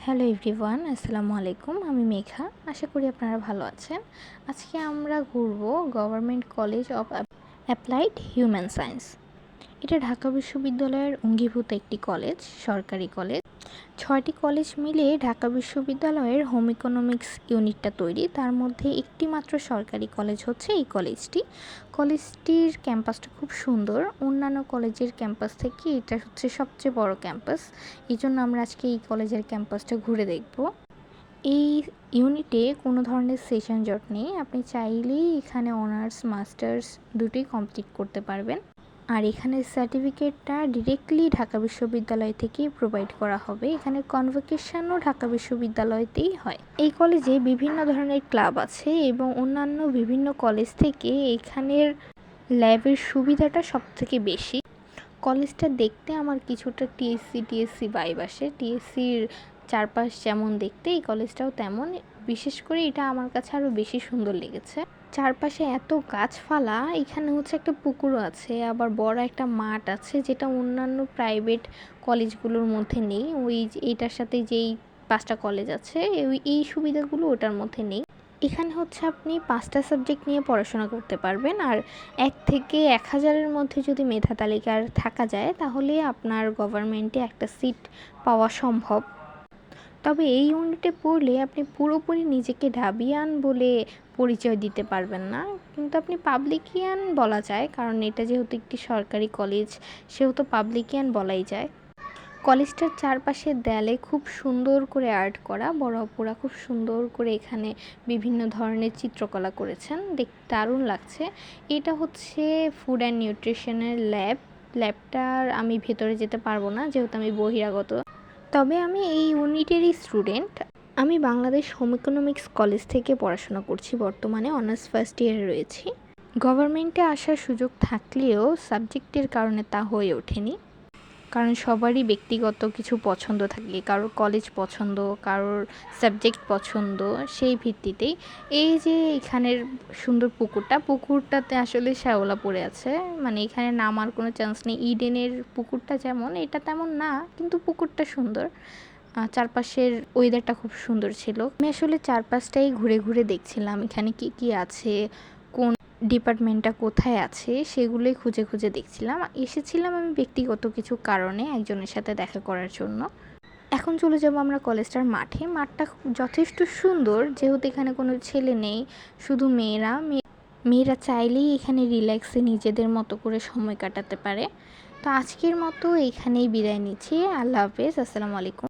Hello everyone, আসসালামু আলাইকুম। আমি মেঘা। আশা করি আপনারা ভালো আছেন। আজকে আমরা ঘুরব government college of applied human science. এটা ঢাকা বিশ্ববিদ্যালয়ের অঙ্গীভূত একটি কলেজ, সরকারি কলেজ। 6টি কলেজ মিলে ঢাকা বিশ্ববিদ্যালয়ের হোম ইকোনমিক্স ইউনিটটা তৈরি। তার মধ্যে একটি মাত্র সরকারি কলেজ হচ্ছে এই কলেজটি। কলেজটির ক্যাম্পাসটা খুব সুন্দর। অন্যান্য কলেজের ক্যাম্পাস থেকে এটা হচ্ছে সবচেয়ে বড় ক্যাম্পাস। এই জন্য আমরা আজকে এই কলেজের ক্যাম্পাসটা ঘুরে দেখব। এই ইউনিটে কোনো ধরনের সেশন জট নেই। আপনি চাইলেই এখানে অনার্স মাস্টার্স দুটোই কমপ্লিট করতে পারবেন। আর এখানে সার্টিফিকেটটা ডিরেক্টলি ঢাকা বিশ্ববিদ্যালয় থেকেই প্রোভাইড করা হবে। এখানে কনভোকেশনও ঢাকা বিশ্ববিদ্যালয়তেই হয়। এই কলেজে বিভিন্ন ধরনের ক্লাব আছে এবং অন্যান্য বিভিন্ন কলেজ থেকে এখানের ল্যাবের সুবিধাটা সবথেকে বেশি। কলেজটা দেখতে আমার কিছুটা টিএসসি ভাইব আসে। টিএসসির চারপাশ যেমন দেখতে, এই কলেজটাও তেমন। বিশেষ করে এটা আমার কাছে আরও বেশি সুন্দর লেগেছে। চারপাশে এত গাছপালা, এখানে হচ্ছে একটা পুকুরও আছে, আবার বড় একটা মাঠ আছে, যেটা অন্যান্য প্রাইভেট কলেজগুলোর মধ্যে নেই। এইটার সাথে যেই 5টা কলেজ আছে এই সুবিধাগুলো ওটার মধ্যে নেই। এখানে হচ্ছে আপনি 5টা সাবজেক্ট নিয়ে পড়াশোনা করতে পারবেন। আর 1 থেকে 1000-এর মধ্যে যদি মেধা তালিকার থাকা যায় তাহলে আপনার গভর্নমেন্টে একটা সিট পাওয়া সম্ভব। তবে এই ইউনিটে পড়লে আপনি পুরোপুরি নিজেকে ঢাবিয়ান বলে পরিচয় দিতে পারবেন না, কিন্তু আপনি পাবলিকিয়ান বলা যায়, কারণ এটা যেহেতু একটি সরকারি কলেজ সেহেতু পাবলিকিয়ান বলাই যায়। কলেজটার চারপাশের দেয়ালে খুব সুন্দর করে আর্ট করা, বড় অপুরা খুব সুন্দর করে এখানে বিভিন্ন ধরনের চিত্রকলা করেছেন, দেখতে দারুণ লাগছে। এটা হচ্ছে ফুড অ্যান্ড নিউট্রিশনের ল্যাবটার আমি ভেতরে যেতে পারবো না যেহেতু আমি বহিরাগত। তবে আমি এই ইউনিটেরই স্টুডেন্ট। আমি বাংলাদেশ হোম ইকোনমিক্স কলেজ থেকে পড়াশোনা করছি, বর্তমানে অনার্স ফার্স্ট ইয়ারে রয়েছি। গভর্নমেন্টে আসার সুযোগ থাকলেও সাবজেক্টের কারণে তা হয়ে ওঠেনি, কারণ সবারই ব্যক্তিগত কিছু পছন্দ থাকে, কারোর কলেজ পছন্দ, কারোর সাবজেক্ট পছন্দ, সেই ভিত্তিতেই। এই যে এখানের সুন্দর পুকুরটাতে আসলে শ্যাওলা পড়ে আছে, মানে এখানে নামার কোনো চান্স নেই। ইডেনের পুকুরটা যেমন, এটা তেমন না, কিন্তু পুকুরটা সুন্দর। চারপাশের ওয়েদারটা খুব সুন্দর ছিল। আমি আসলে চারপাশটাই ঘুরে ঘুরে দেখছিলাম এখানে কি কি আছে, কোন ডিপার্টমেন্টটা কোথায় আছে সেগুলোই খুঁজে খুঁজে দেখছিলাম। এসেছিলাম আমি ব্যক্তিগত কিছু কারণে একজনের সাথে দেখা করার জন্য। এখন চলে যাব আমরা কলেজটার মাঠটা যথেষ্ট সুন্দর, যেহেতু এখানে কোনো ছেলে নেই, শুধু মেয়েরা চাইলেই এখানে রিল্যাক্সে নিজেদের মতো করে সময় কাটাতে পারে। তো আজকের মতো এখানেই বিদায় নিচ্ছি। আল্লাহ হাফেজ, আসসালামু আলাইকুম।